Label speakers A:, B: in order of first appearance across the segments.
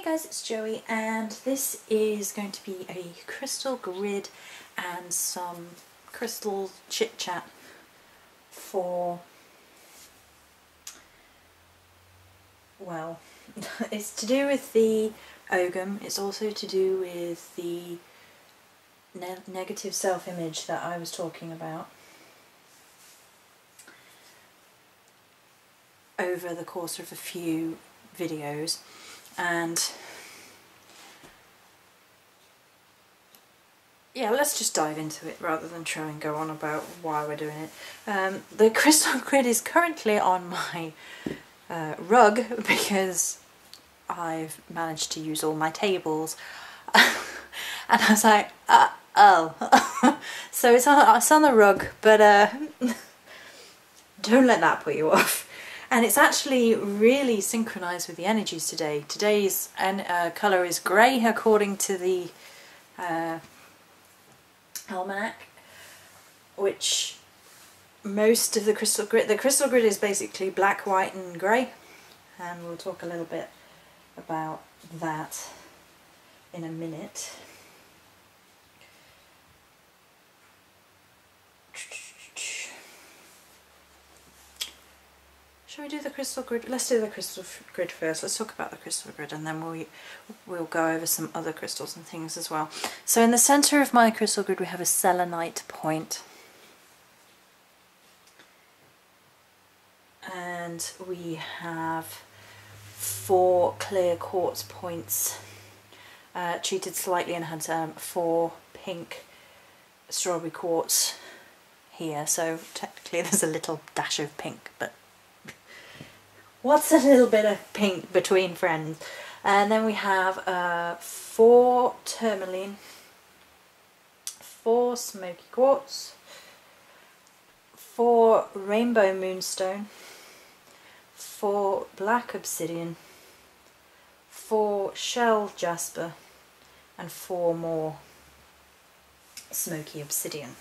A: guys, it's Joey, and this is going to be a crystal grid and some crystal chit chat for, well, it's to do with the Ogum. It's also to do with the negative self-image that I was talking about over the course of a few videos. And yeah, let's just dive into it rather than try and go on about why we're doing it. The crystal grid is currently on my rug because I've managed to use all my tables. And I was like, oh. So it's on the rug, but don't let that put you off. And it's actually really synchronised with the energies today. Today's colour is grey according to the almanac, which most of the crystal grid is basically black, white and grey, and we'll talk a little bit about that in a minute. Shall we do the crystal grid? Let's do the crystal grid first. Let's talk about the crystal grid, and then we'll go over some other crystals and things as well. So in the centre of my crystal grid we have a selenite point, and we have 4 clear quartz points treated slightly, and had 4 pink strawberry quartz here. So technically there's a little dash of pink, but what's a little bit of pink between friends? And then we have 4 tourmaline, 4 smoky quartz, 4 rainbow moonstone, 4 black obsidian, 4 shell jasper, and 4 more smoky obsidian.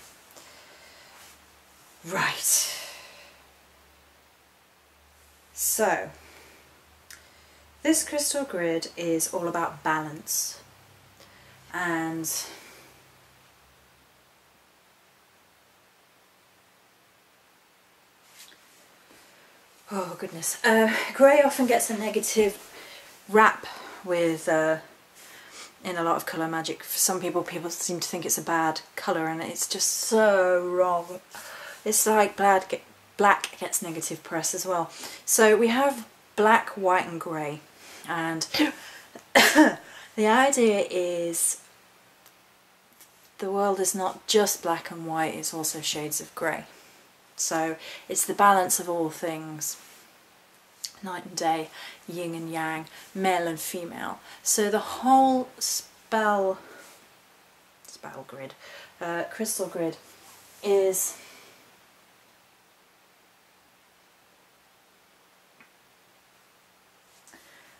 A: Right. So, this crystal grid is all about balance, and oh goodness, grey often gets a negative rap with in a lot of colour magic. For some people seem to think it's a bad colour, and it's just so wrong. It's like black gets negative press as well. So we have black, white and grey, and the idea is the world is not just black and white, it's also shades of grey. So it's the balance of all things, night and day, yin and yang, male and female. So the whole crystal grid is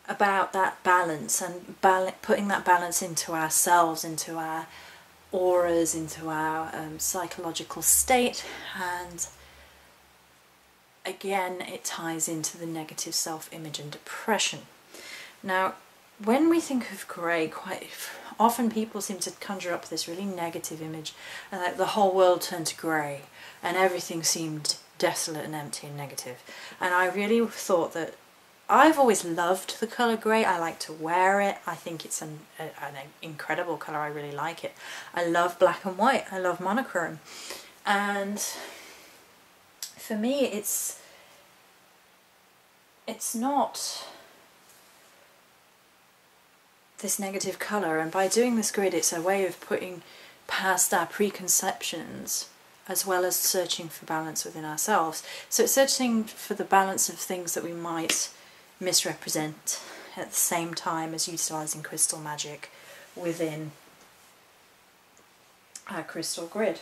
A: about that balance, and putting that balance into ourselves, into our auras, into our psychological state. And again, it ties into the negative self-image and depression. Now, when we think of grey, quite often people seem to conjure up this really negative image, and like the whole world turned to grey and everything seemed desolate and empty and negative. And I really thought that I've always loved the colour grey. I like to wear it. I think it's an incredible colour. I really like it. I love black and white. I love monochrome. And for me it's not this negative colour, and by doing this grid it's a way of putting past our preconceptions as well as searching for balance within ourselves. So it's searching for the balance of things that we might misrepresent at the same time as utilising crystal magic within our crystal grid.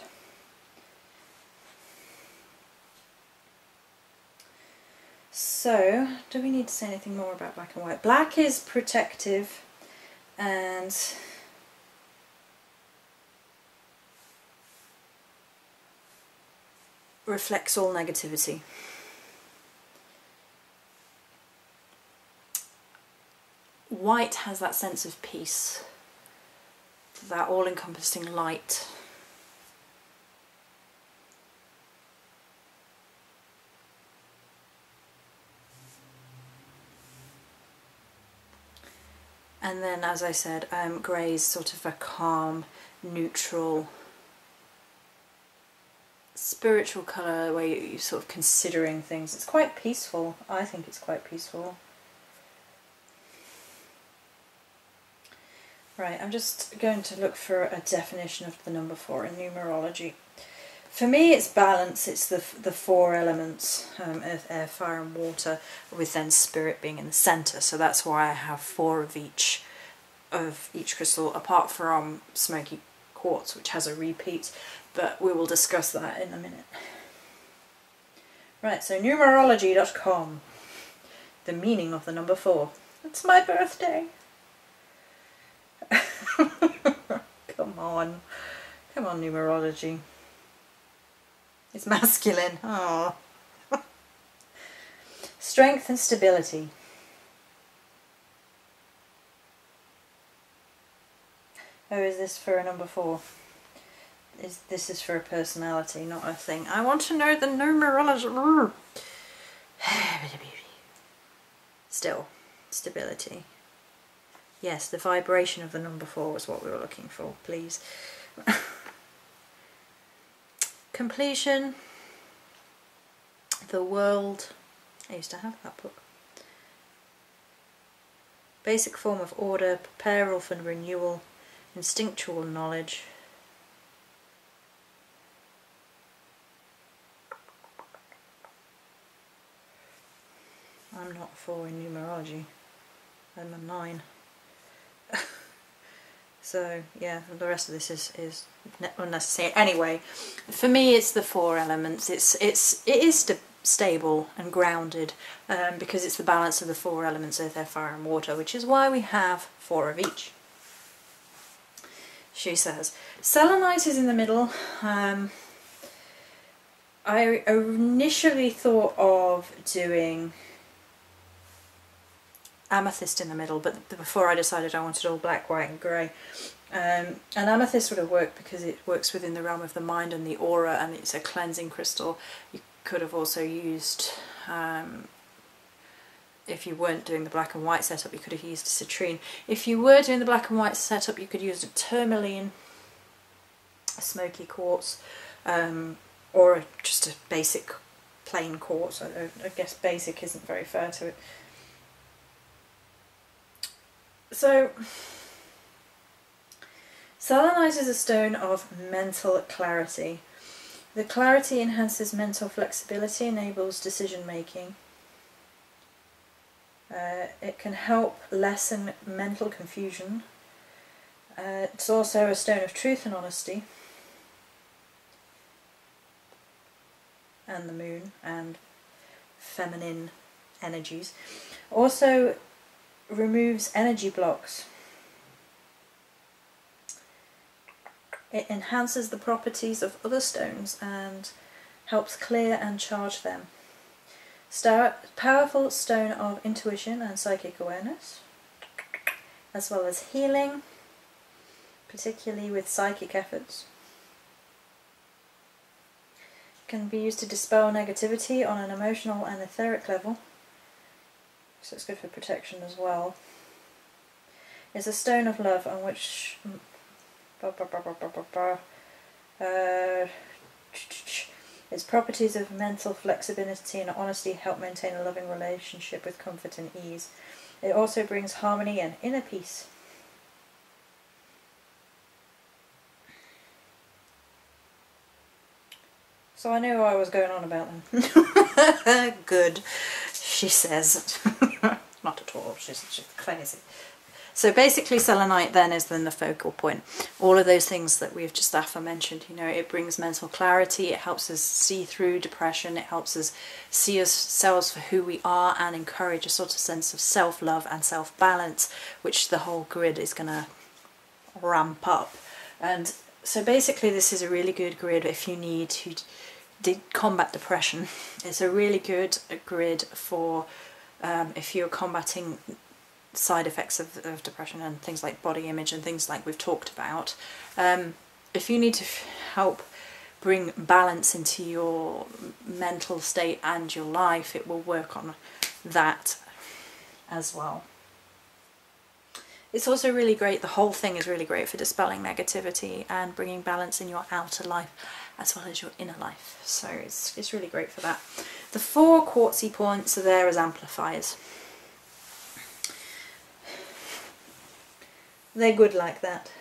A: So, do we need to say anything more about black and white? Black is protective and reflects all negativity. white has that sense of peace, that all-encompassing light. And then, as I said, grey is sort of a calm, neutral, spiritual colour where you're sort of considering things. It's quite peaceful. I think it's quite peaceful. Right, I'm just going to look for a definition of the number 4 in numerology. For me, it's balance. It's the 4 elements, earth, air, fire and water, with then spirit being in the centre. So that's why I have 4 of each crystal, apart from smoky quartz, which has a repeat, but we will discuss that in a minute. Right, so numerology.com, the meaning of the number 4. It's my birthday. Come on, numerology. It's masculine. Oh. Strength and stability. Oh, is this for a number 4? This is for a personality, not a thing. I want to know the numerology. Still, stability. Yes, the vibration of the number 4 was what we were looking for, please. Completion, the world. I used to have that book. Basic form of order, prepare for renewal, instinctual knowledge. I'm not 4 in numerology. I'm a 9. So yeah, the rest of this is unnecessary. Anyway, for me, it's the 4 elements. It is stable and grounded because it's the balance of the 4 elements: earth, air, fire, and water, which is why we have 4 of each. She says, selenite is in the middle. I initially thought of doing amethyst in the middle, but before I decided I wanted all black, white and grey. And amethyst would have worked because it works within the realm of the mind and the aura, and it's a cleansing crystal. You could have also used, if you weren't doing the black and white setup, you could have used a citrine. If you were doing the black and white setup, you could use a tourmaline, a smoky quartz, or just a basic plain quartz. I guess basic isn't very fair to it. So, selenite is a stone of mental clarity. The clarity enhances mental flexibility, enables decision making. It can help lessen mental confusion. It's also a stone of truth and honesty. And the moon and feminine energies. Also removes energy blocks. It enhances the properties of other stones and helps clear and charge them. Powerful stone of intuition and psychic awareness, as well as healing, particularly with psychic efforts. Can be used to dispel negativity on an emotional and etheric level. So it's good for protection as well. It's a stone of love on which its properties of mental flexibility and honesty help maintain a loving relationship with comfort and ease. It also brings harmony and inner peace. So I knew what I was going on about them. Good, she says. Not at all, she's crazy. So basically selenite then is then the focal point. All of those things that we've just aforementioned, you know, it brings mental clarity, it helps us see through depression, it helps us see ourselves for who we are and encourage a sort of sense of self-love and self-balance, which the whole grid is going to ramp up. And so basically this is a really good grid if you need to combat depression. It's a really good grid for if you're combating side effects of depression and things like body image and things like we've talked about. If you need to help bring balance into your mental state and your life, it will work on that as well. It's also really great, the whole thing is really great for dispelling negativity and bringing balance in your outer life as well as your inner life. So it's really great for that. The 4 quartzy points are there as amplifiers. They're good like that.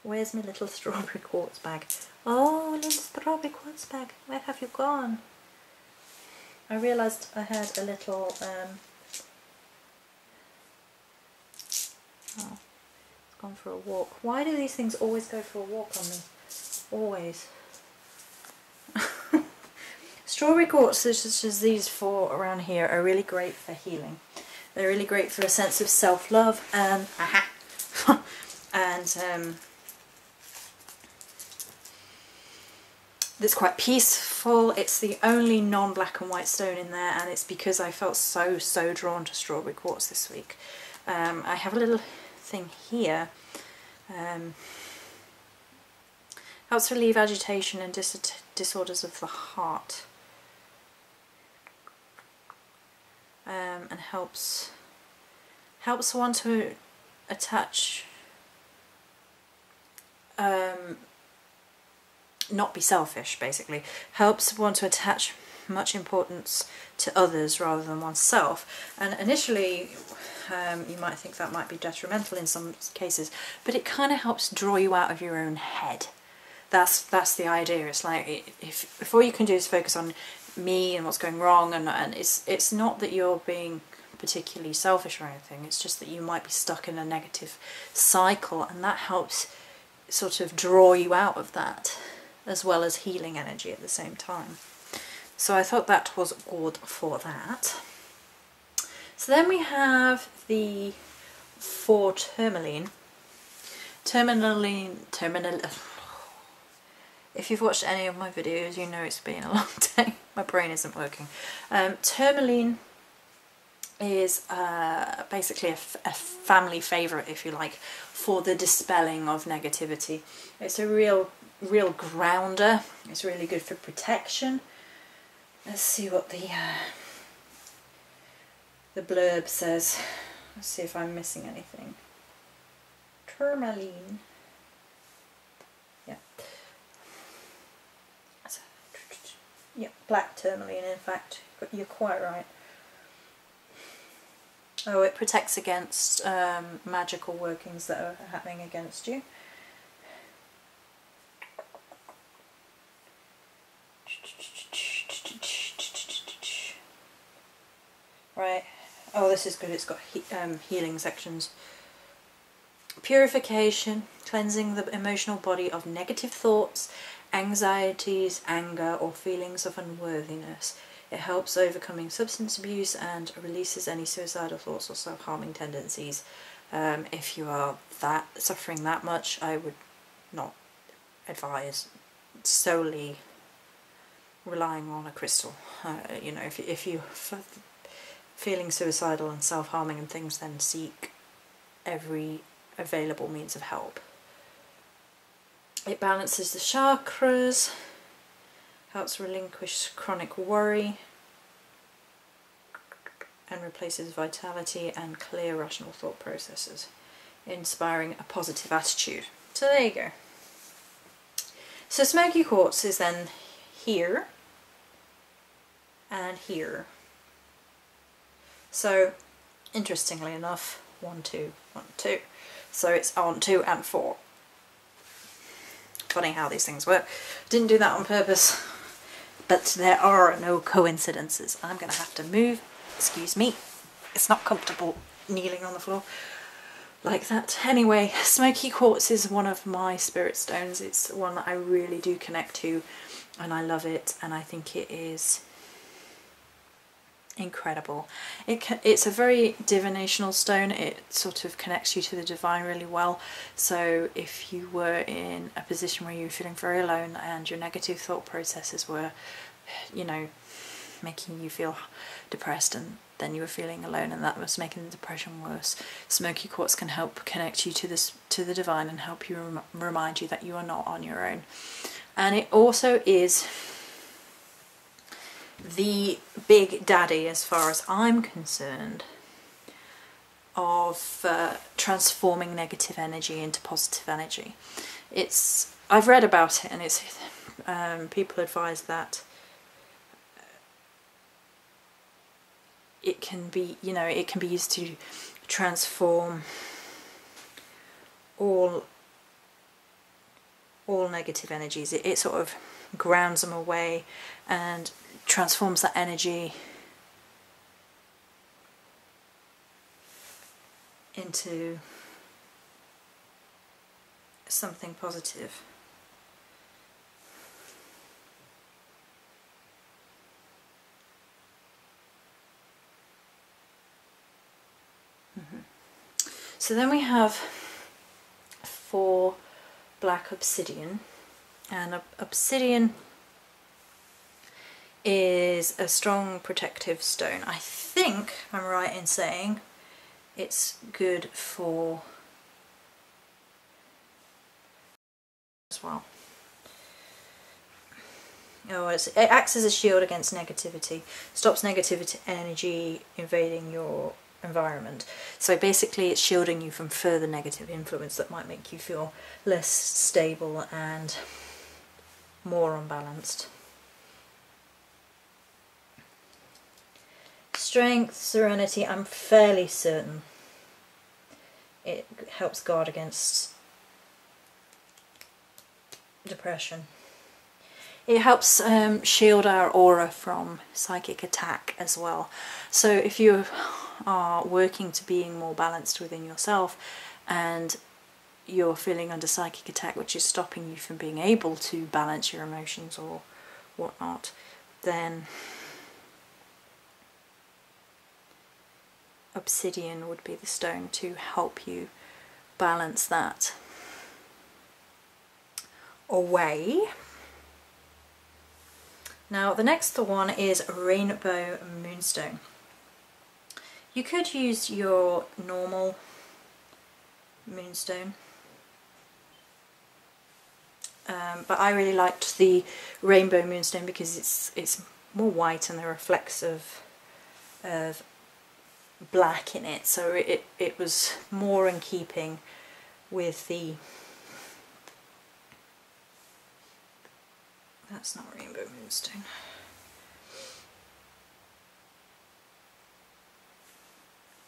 A: Where's my little strawberry quartz bag? Oh, little strawberry quartz bag, where have you gone? I realised I had a little oh, it's gone for a walk. Why do these things always go for a walk on me? Always. Strawberry quartzes such as these 4 around here are really great for healing. They're really great for a sense of self-love and and it's quite peaceful. It's the only non-black and white stone in there, and it's because I felt so drawn to strawberry quartz this week. I have a little thing here. Helps relieve agitation and disorders of the heart, and helps one to attach, not be selfish, basically. Helps one to attach much importance to others rather than oneself. And initially you might think that might be detrimental in some cases, but it kind of helps draw you out of your own head. That's the idea. It's like, if all you can do is focus on me and what's going wrong, and it's not that you're being particularly selfish or anything, it's just that you might be stuck in a negative cycle, and that helps sort of draw you out of that, as well as healing energy at the same time. So I thought that was good for that. So then we have the 4 tourmaline. If you've watched any of my videos, you know it's been a long day. My brain isn't working. Tourmaline is basically a family favourite, if you like, for the dispelling of negativity. It's a real grounder. It's really good for protection. Let's see what the blurb says. Let's see if I'm missing anything. Tourmaline. Yeah. Yeah, black tourmaline, in fact. You're quite right. Oh, it protects against magical workings that are happening against you. Right. Oh, this is good. It's got healing sections. Purification, cleansing the emotional body of negative thoughts, anxieties, anger, or feelings of unworthiness. It helps overcoming substance abuse and releases any suicidal thoughts or self-harming tendencies. If you are suffering that much, I would not advise solely relying on a crystal. You know, if you're feeling suicidal and self-harming and things, then seek every available means of help. It balances the chakras, helps relinquish chronic worry, and replaces vitality and clear rational thought processes, inspiring a positive attitude. So there you go. So smoky quartz is then here and here. So interestingly enough, 1, 2, 1, 2. So it's on 2 and 4. Funny how these things work. Didn't do that on purpose, but there are no coincidences. I'm going to have to move. Excuse me. It's not comfortable kneeling on the floor like that. Anyway, smoky quartz is one of my spirit stones. It's one that I really do connect to, and I love it, and I think it is incredible. It's a very divinational stone. It sort of connects you to the divine really well. So if you were in a position where you were feeling very alone and your negative thought processes were, you know, making you feel depressed and then you were feeling alone, and that was making the depression worse. Smoky quartz can help connect you to the divine and help you remind you that you are not on your own. And it also is the big daddy, as far as I'm concerned, of transforming negative energy into positive energy. I've read about it, and it's people advise that it can be, it can be used to transform all negative energies. It sort of grounds them away and transforms that energy into something positive. So then we have 4 black obsidian, and obsidian is a strong protective stone. I think I'm right in saying it's good for as well. Oh, it acts as a shield against negativity, stops negativity energy invading your environment. So basically it's shielding you from further negative influence that might make you feel less stable and more unbalanced. Strength, serenity, I'm fairly certain it helps guard against depression. It helps shield our aura from psychic attack as well. So if you are working to being more balanced within yourself and you're feeling under psychic attack, which is stopping you from being able to balance your emotions or whatnot, then obsidian would be the stone to help you balance that away. Now the next one is rainbow moonstone. You could use your normal moonstone, but I really liked the rainbow moonstone because it's more white and there are flecks of black in it, so it was more in keeping with the... That's not rainbow moonstone.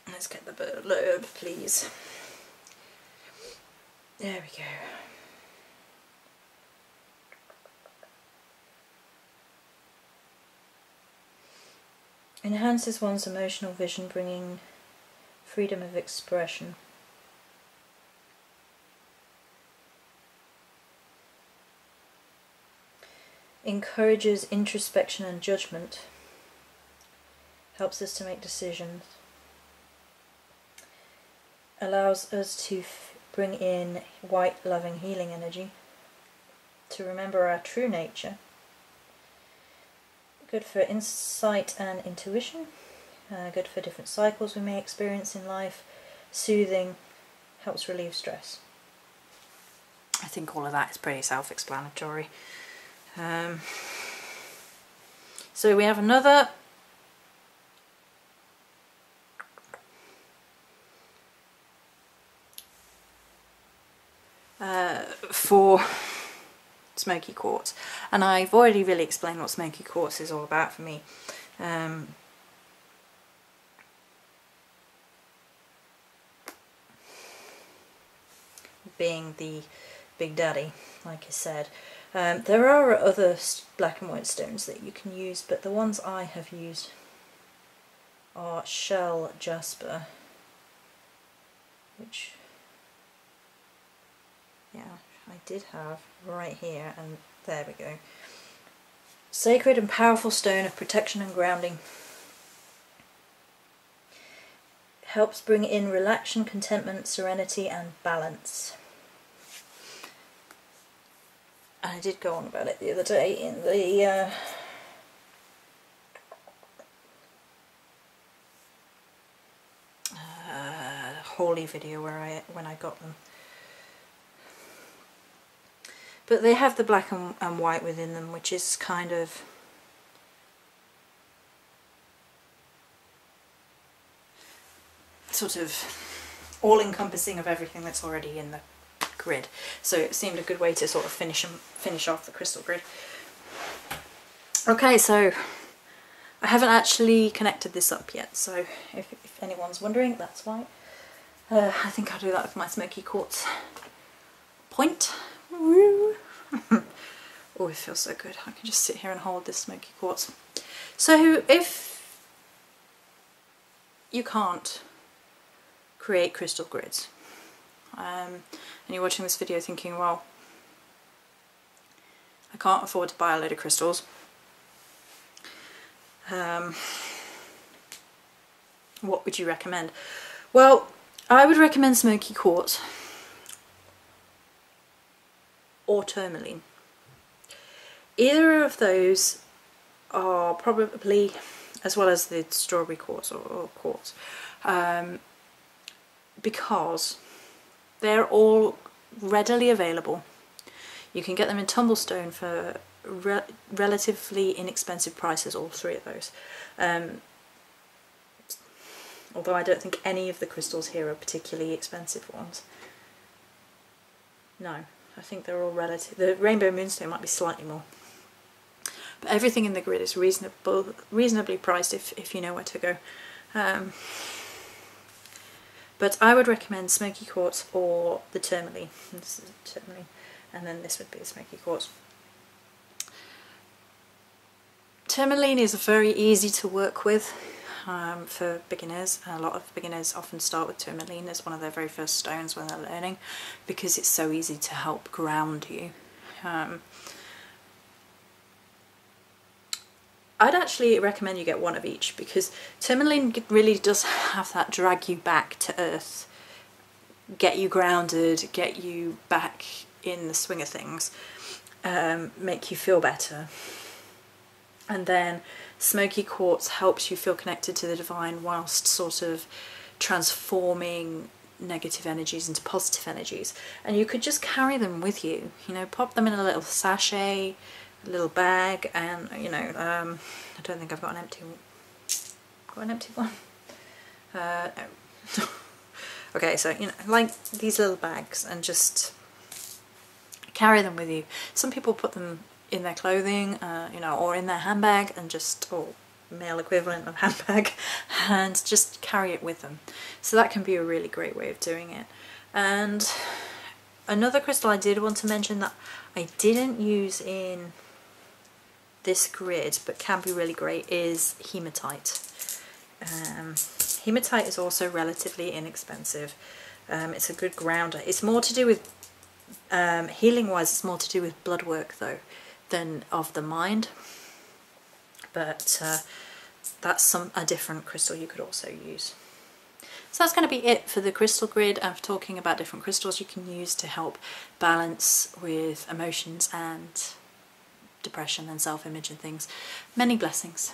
A: Let's get the blurb, please. There we go. Enhances one's emotional vision, bringing freedom of expression. Encourages introspection and judgment. Helps us to make decisions. Allows us to bring in white, loving, healing energy. To remember our true nature. Good for insight and intuition. Good for different cycles we may experience in life. Soothing. Helps relieve stress. I think all of that is pretty self-explanatory. So we have another for smoky quartz, and I've already really explained what smoky quartz is all about for me. Being the big daddy, like I said. There are other black and white stones that you can use, but the ones I have used are shell jasper, which, yeah, I did have right here, and there we go. Sacred and powerful stone of protection and grounding. Helps bring in relaxation, contentment, serenity and balance. I did go on about it the other day in the hauly video when I got them. But they have the black and white within them, which is kind of sort of all-encompassing of everything that's already in the grid. So it seemed a good way to sort of finish off the crystal grid. Okay, so I haven't actually connected this up yet, so if anyone's wondering, that's why. I think I'll do that with my smoky quartz point. Woo. Oh, it feels so good. I can just sit here and hold this smoky quartz. So if you can't create crystal grids, and you're watching this video thinking, well, I can't afford to buy a load of crystals, what would you recommend? Well, I would recommend smoky quartz or tourmaline. Either of those are probably, as well as the strawberry quartz or quartz, because they're all readily available. You can get them in tumblestone for relatively inexpensive prices, all three of those. Although I don't think any of the crystals here are particularly expensive ones. No, I think they're all relative. The rainbow moonstone might be slightly more. But everything in the grid is reasonably priced if you know where to go. But I would recommend smoky quartz or the tourmaline. This is tourmaline, and then this would be the smoky quartz. Tourmaline is very easy to work with for beginners. A lot of beginners often start with tourmaline as one of their very first stones when they're learning, because it's so easy to help ground you. I'd actually recommend you get one of each, because tourmaline really does have that drag you back to earth, get you grounded, get you back in the swing of things, make you feel better. And then smoky quartz helps you feel connected to the divine whilst sort of transforming negative energies into positive energies. And you could just carry them with you, you know, pop them in a little sachet, a little bag, and you know, I don't think I've got an empty one. No. Okay, so you know, like these little bags, and just carry them with you. Some people put them in their clothing, you know, or in their handbag, and just, or male equivalent of handbag, and just carry it with them. So that can be a really great way of doing it. And another crystal I did want to mention that I didn't use in this grid but can be really great is hematite. Hematite is also relatively inexpensive. It's a good grounder. It's more to do with healing wise, it's more to do with blood work though than of the mind, but that's a different crystal you could also use. So that's going to be it for the crystal grid. I'm talking about different crystals you can use to help balance with emotions and depression and self-image and things. Many blessings.